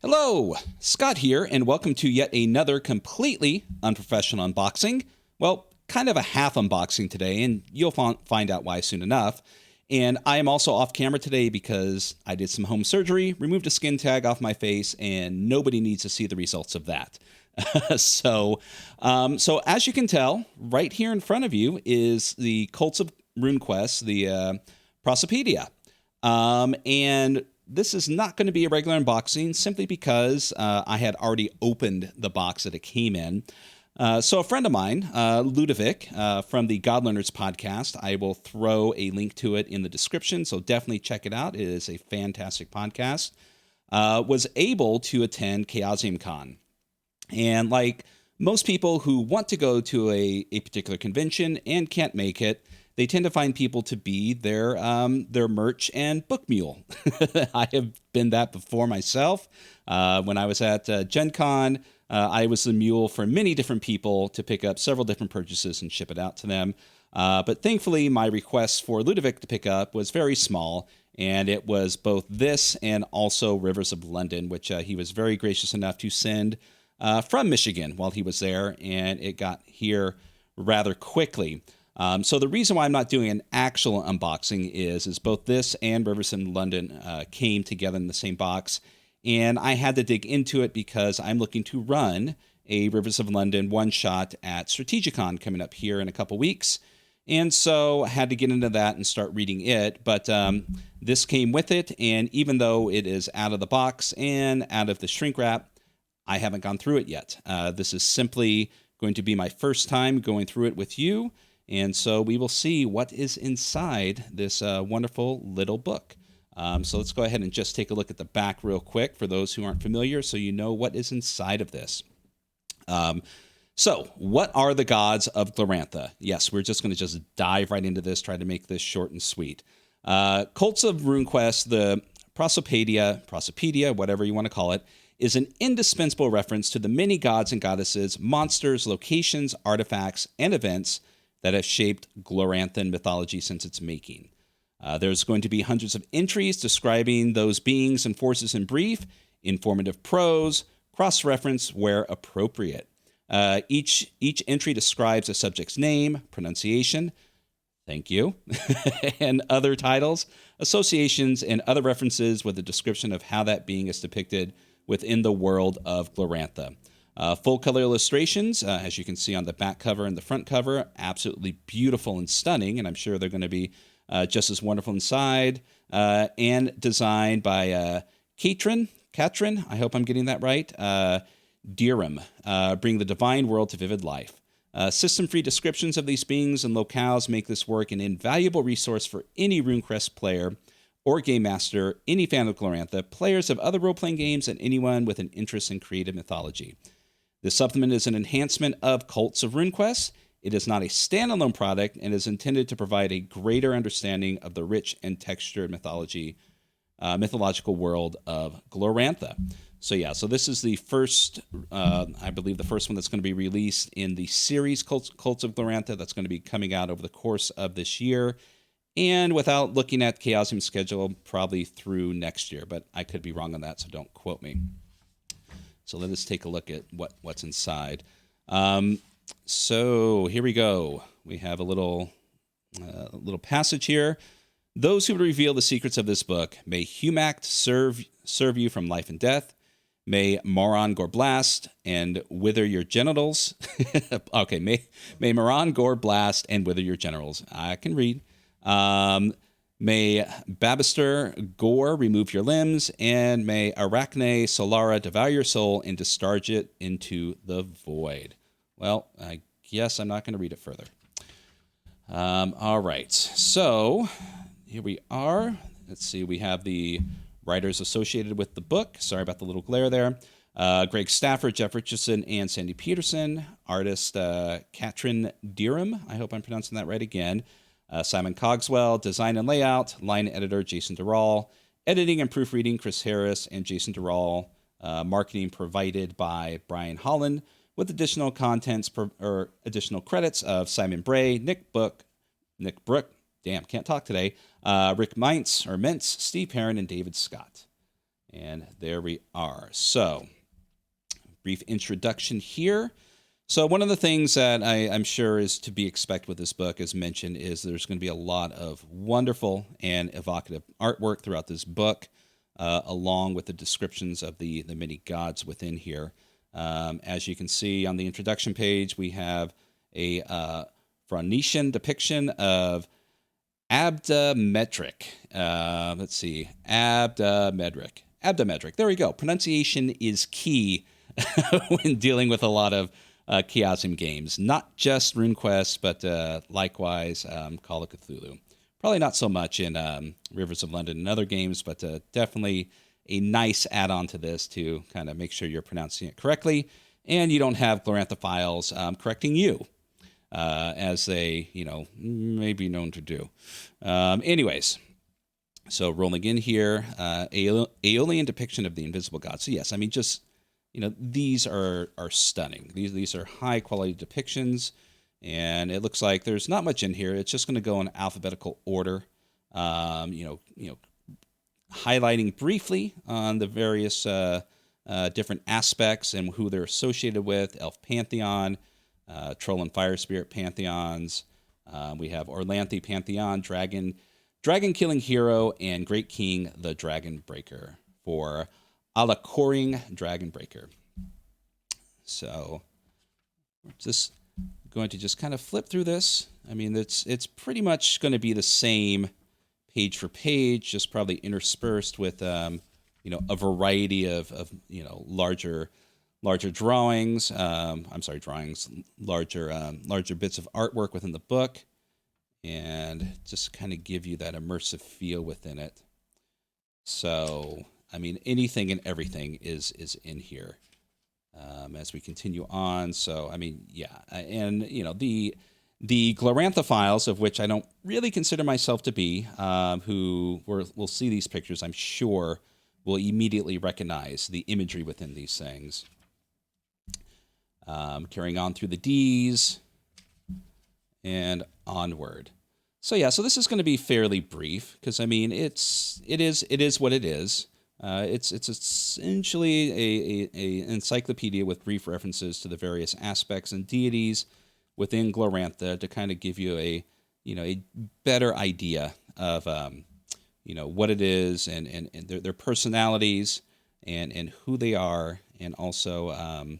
Hello, Scott here, and welcome to yet another completely unprofessional unboxing. Well, kind of a half unboxing today, and you'll find out why soon enough. And I am also off camera today because I did some home surgery, removed a skin tag off my face, and nobody needs to see the results of that. So as you can tell, right here in front of you is the Cults of Runequest, the Prosopaedia. And this is not going to be a regular unboxing simply because I had already opened the box that it came in. So a friend of mine, Ludovic, from the God Learners podcast, I will throw a link to it in the description, so definitely check it out. It is a fantastic podcast. Was able to attend ChaosiumCon. And like most people who want to go to a particular convention and can't make it, they tend to find people to be their merch and book mule. I have been that before myself. When I was at Gen Con, I was the mule for many different people to pick up several different purchases and ship it out to them. But thankfully, my request for Ludovic to pick up was very small, and it was both this and also Rivers of London, which he was very gracious enough to send from Michigan while he was there, and it got here rather quickly. So the reason why I'm not doing an actual unboxing is both this and Rivers in London came together in the same box, and I had to dig into it because I'm looking to run a Rivers of London one-shot at StrategiCon coming up here in a couple weeks, and so I had to get into that and start reading it, but this came with it, and even though it is out of the box and out of the shrink wrap, I haven't gone through it yet. This is simply going to be my first time going through it with you. And so we will see what is inside this wonderful little book. So let's go ahead and just take a look at the back real quick for those who aren't familiar so you know what is inside of this. So what are the gods of Glorantha? Yes, we're just going to just dive right into this, try to make this short and sweet. Cults of Runequest, the Prosopaedia, whatever you want to call it, is an indispensable reference to the many gods and goddesses, monsters, locations, artifacts, and events that have shaped Gloranthan mythology since its making. There's going to be hundreds of entries describing those beings and forces in brief, informative prose, cross-reference where appropriate. Each entry describes a subject's name, pronunciation, thank you, and other titles, associations, and other references with a description of how that being is depicted within the world of Glorantha. Full color illustrations, as you can see on the back cover and the front cover, absolutely beautiful and stunning, and I'm sure they're going to be just as wonderful inside, and designed by Katrin, I hope I'm getting that right, Dirham, bring the divine world to vivid life. System-free descriptions of these beings and locales make this work an invaluable resource for any Runequest player or game master, any fan of Glorantha, players of other role-playing games, and anyone with an interest in creative mythology. This supplement is an enhancement of Cults of Runequest. It is not a standalone product and is intended to provide a greater understanding of the rich and textured mythological world of Glorantha. So this is the first, I believe the first one that's going to be released in the series Cults of Glorantha that's going to be coming out over the course of this year. And without looking at Chaosium's schedule, probably through next year, but I could be wrong on that, so don't quote me. So let us take a look at what's inside. So here we go. We have a little passage here. Those who reveal the secrets of this book, may Humact serve you from life and death. May Moron Gore blast and wither your genitals. Okay, may Moron Gore blast and wither your genitals. I can read. May Babister Gore remove your limbs, and may Arachne Solara devour your soul and discharge it into the void. Well, I guess I'm not going to read it further. All right, so here we are. Let's see, we have the writers associated with the book. Sorry about the little glare there. Greg Stafford, Jeff Richardson, and Sandy Peterson. Artist Katrin Dirham. I hope I'm pronouncing that right again. Simon Cogswell, design and layout, line editor Jason Durall, editing and proofreading Chris Harris and Jason Durall, marketing provided by Brian Holland, with additional additional credits of Simon Bray, Nick Brook, damn, can't talk today, Rick Mintz, Steve Perrin, and David Scott. And there we are. So, brief introduction here. So one of the things that I'm sure is to be expected with this book, as mentioned, is there's going to be a lot of wonderful and evocative artwork throughout this book, along with the descriptions of the many gods within here. As you can see on the introduction page, we have a Phoenician depiction of Abdamedric. Let's see, Abdamedric. There we go. Pronunciation is key when dealing with a lot of Chaosium games, not just Runequest, but likewise Call of Cthulhu. Probably not so much in Rivers of London and other games, but definitely a nice add-on to this to kind of make sure you're pronouncing it correctly, and you don't have Glorantha files correcting you, as they, may be known to do. Anyways, so rolling in here, Aeolian depiction of the invisible god. So yes, I mean, just, these are stunning. These are high-quality depictions, and it looks like there's not much in here. It's just going to go in alphabetical order, highlighting briefly on the various different aspects and who they're associated with. Elf Pantheon, Troll and Fire Spirit Pantheons. We have Orlanthe Pantheon, Dragon-killing hero, and Great King, the Dragon Breaker, for Alacoring Dragon Breaker. So we're just going to just kind of flip through this. I mean, it's pretty much going to be the same page for page, just probably interspersed with a variety of larger drawings. Larger bits of artwork within the book, and just kind of give you that immersive feel within it. So, I mean, anything and everything is in here as we continue on. So, I mean, yeah, and the Glorantha files, of which I don't really consider myself to be, who will see these pictures, I'm sure, will immediately recognize the imagery within these things. Carrying on through the Ds and onward. So yeah, so this is going to be fairly brief because I mean it is what it is. It's essentially a encyclopedia with brief references to the various aspects and deities within Glorantha to kind of give you a better idea of what it is and their personalities and who they are, and also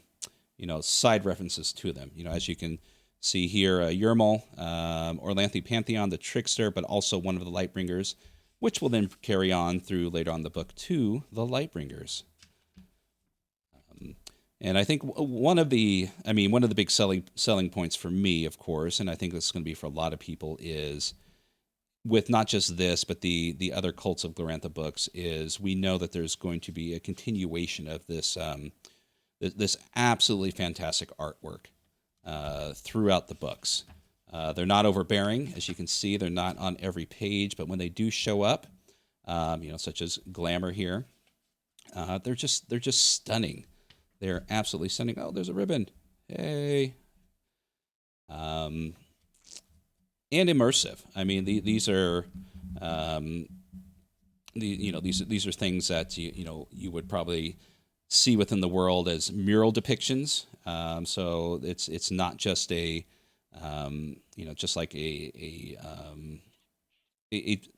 side references to them. As you can see here, Yermal, Orlanthe Pantheon, the Trickster, but also one of the Lightbringers, which will then carry on through later on in the book to the Lightbringers. And I think one of the big selling points for me, of course, and I think this is going to be for a lot of people, is with not just this, but the other Cults of Glorantha books, is we know that there's going to be a continuation of this this absolutely fantastic artwork throughout the books. They're not overbearing, as you can see. They're not on every page, but when they do show up, such as Glamour here, they're just stunning. They're absolutely stunning. Oh, there's a ribbon. Hey. And immersive. I mean, these are these are things that you would probably see within the world as mural depictions. So it's not just a just like a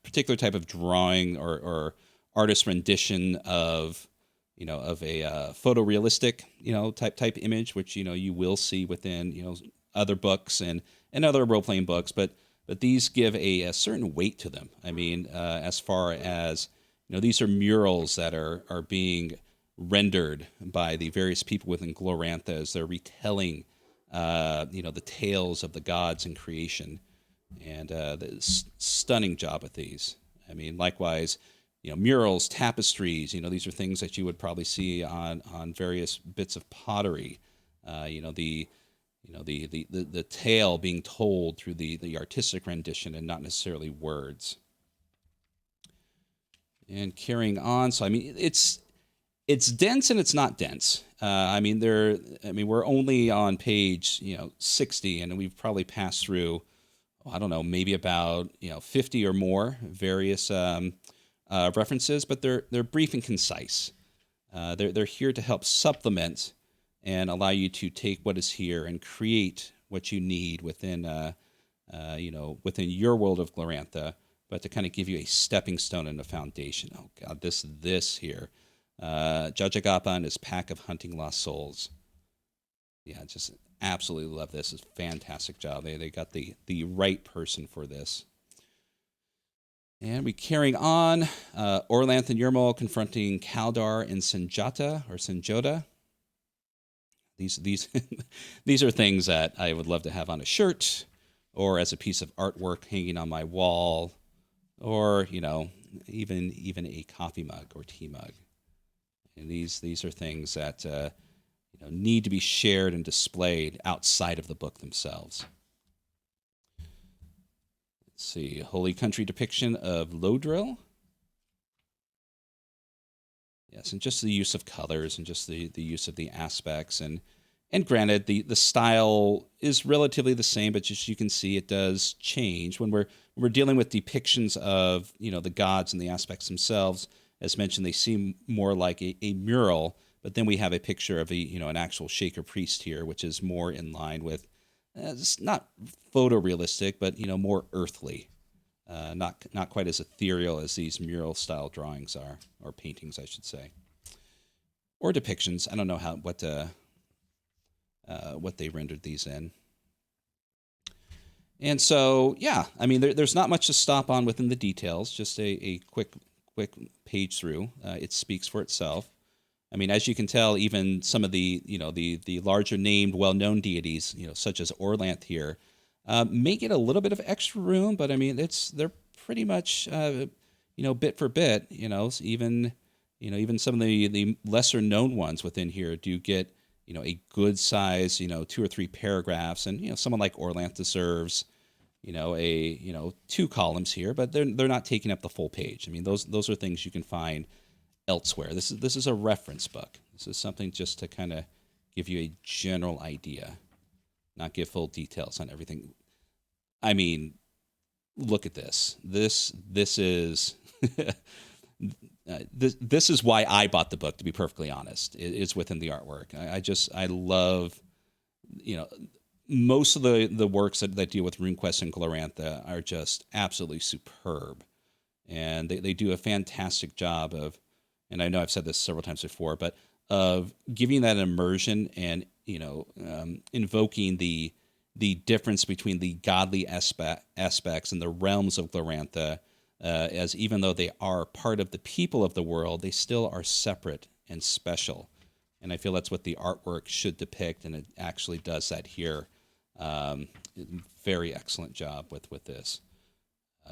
particular type of drawing or artist rendition of of a photorealistic type image, which you will see within other books and other role playing books, but these give a certain weight to them. I mean, as far as these are murals that are being rendered by the various people within Glorantha as they're retelling the tales of the gods and creation, and the stunning job with these. I mean, likewise, murals, tapestries, these are things that you would probably see on various bits of pottery. The tale being told through the artistic rendition and not necessarily words. And carrying on, so I mean, it's dense and it's not dense. We're only on page 60, and we've probably passed through, I don't know, maybe about 50 or more various references, but they're brief and concise. They're here to help supplement and allow you to take what is here and create what you need within within your world of Glorantha, but to kind of give you a stepping stone and a foundation. Oh God, this here, Jajagappa and his pack of hunting lost souls. Yeah, just absolutely love this. It's a fantastic job. They got the right person for this. And we carrying on. Orlanth and Yermal confronting Kaldar and Senjota. These these are things that I would love to have on a shirt, or as a piece of artwork hanging on my wall, or even a coffee mug or tea mug. And these are things that need to be shared and displayed outside of the book themselves. Let's see, Holy Country depiction of Lodril. Yes, and just the use of colors and just the use of the aspects. And granted, the style is relatively the same, but just you can see it does change. When we're dealing with depictions of the gods and the aspects themselves, as mentioned, they seem more like a mural, but then we have a picture of an actual Shaker priest here, which is more in line with it's not photorealistic, but more earthly, not quite as ethereal as these mural style drawings are, or paintings, I should say, or depictions. I don't know what they rendered these in. And so, yeah, I mean, there's not much to stop on within the details. Just a quick page through. It speaks for itself. I mean, as you can tell, even some of the larger named, well-known deities, such as Orlanth here, may get a little bit of extra room, but I mean, they're pretty much, bit for bit. Even some of the lesser known ones within here do get a good size 2 or 3 paragraphs, and someone like Orlanth deserves 2 columns here, but they're not taking up the full page. I mean, those are things you can find elsewhere. This is a reference book. This is something just to kind of give you a general idea, not give full details on everything. I mean, look at this. This is this is why I bought the book, to be perfectly honest. It's within the artwork. I love, most of the works that deal with Runequest and Glorantha are just absolutely superb. And they do a fantastic job of, and I know I've said this several times before, but of giving that immersion and, invoking the difference between the godly aspects and the realms of Glorantha, as even though they are part of the people of the world, they still are separate and special. And I feel that's what the artwork should depict, and it actually does that here. Very excellent job with this.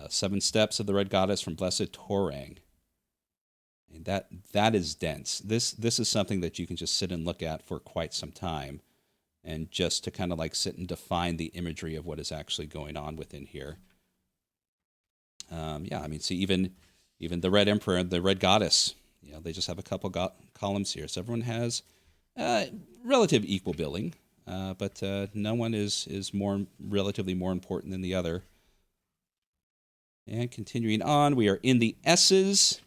7 Steps of the Red Goddess from Blessed Torang. And that is dense. This is something that you can just sit and look at for quite some time, and just to kind of like sit and define the imagery of what is actually going on within here. I mean, see, even the Red Emperor and the Red Goddess, they just have a couple columns here. So everyone has relative equal billing, but no one is relatively more important than the other. And continuing on, we are in the S's.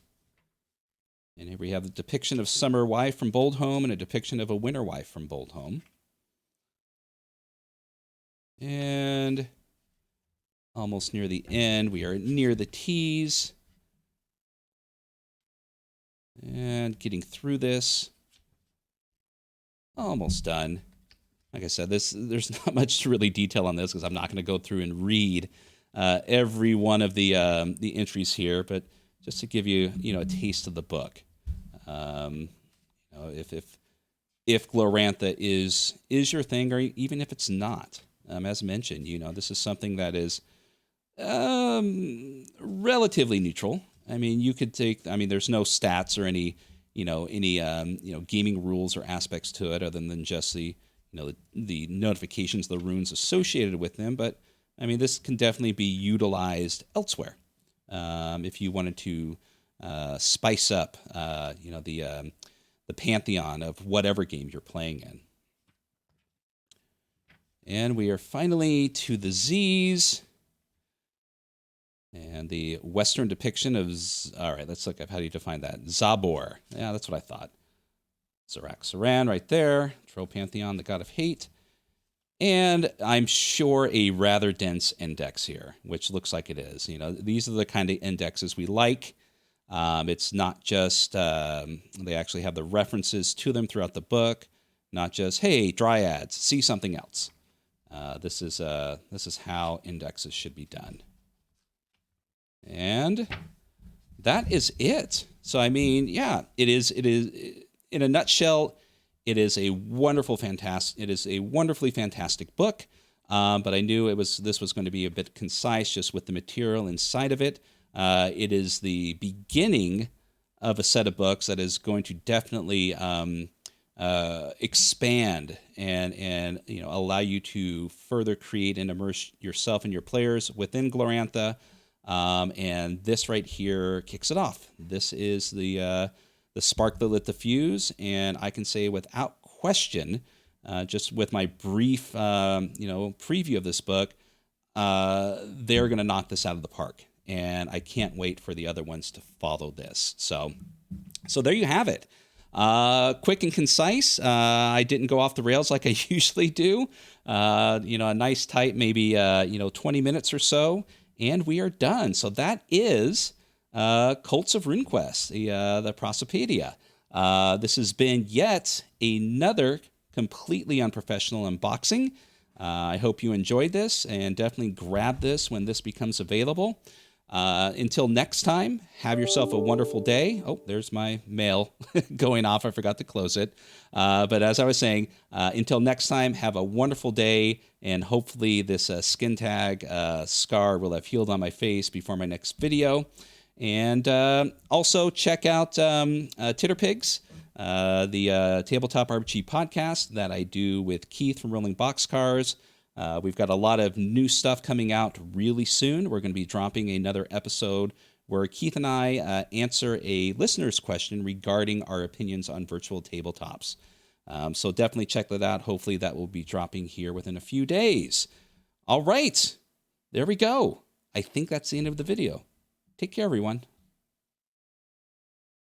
And here we have the depiction of Summer Wife from Boldhome and a depiction of a Winter Wife from Boldhome. And almost near the end, we are near the T's. And getting through this. Almost done. Like I said, there's not much to really detail on this because I'm not going to go through and read every one of the entries here, but just to give you a taste of the book. If Glorantha is your thing, or even if it's not, as mentioned, this is something that is relatively neutral. I mean, you could take. I mean, there's no stats or any gaming rules or aspects to it, other than just the notifications, the runes associated with them. But I mean, this can definitely be utilized elsewhere. If you wanted to spice up, the pantheon of whatever game you're playing in. And we are finally to the Z's. And the Western depiction of, all right, let's look up how do you define that. Zabor. Yeah, that's what I thought. Zarak Saran right there. Troll Pantheon, the god of hate. And I'm sure a rather dense index here, which looks like it is. You know, these are the kind of indexes we like. It's not just, they actually have the references to them throughout the book, not just, hey, dryads, see something else. This is how indexes should be done. And that is it. So, I mean, yeah, it is, in a nutshell, it is a wonderfully fantastic book. But I knew this was going to be a bit concise just with the material inside of it. It is the beginning of a set of books that is going to definitely expand and allow you to further create and immerse yourself and your players within Glorantha. And this right here kicks it off. This is the spark that lit the fuse, and I can say without question, just with my brief preview of this book, they're going to knock this out of the park. And I can't wait for the other ones to follow this. So there you have it. Quick and concise. I didn't go off the rails like I usually do. A nice tight, maybe 20 minutes or so, and we are done. So that is Cults of Runequest, the Prosopaedia. This has been yet another completely unprofessional unboxing. I hope you enjoyed this, and definitely grab this when this becomes available. Until next time, have yourself a wonderful day. Oh, there's my mail going off. I forgot to close it. But as I was saying, until next time, have a wonderful day. And hopefully this skin tag scar will have healed on my face before my next video. And also check out Titterpigs, the Tabletop RPG podcast that I do with Keith from Rolling Boxcars. We've got a lot of new stuff coming out really soon. We're going to be dropping another episode where Keith and I answer a listener's question regarding our opinions on virtual tabletops. So definitely check that out. Hopefully that will be dropping here within a few days. All right. There we go. I think that's the end of the video. Take care, everyone.